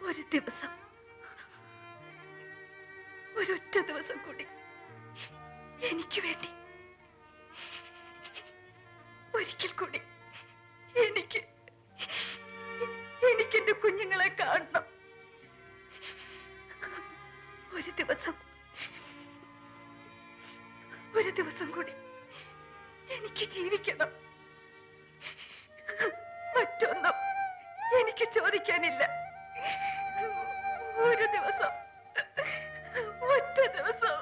ഒരു ദിവസം, ഒരൊറ്റ ദിവസം കൂടി എനിക്ക് വേണ്ടി, ഒരിക്കൽ കൂടി എനിക്കെന്റെ കുഞ്ഞുങ്ങളെ കാണണം. ഒരു ദിവസം കൂടി എനിക്ക് ജീവിക്കണം. മറ്റൊന്നും എനിക്ക് ചോദിക്കാനില്ല. ഒരു ദിവസം, ഒറ്റ ദിവസം.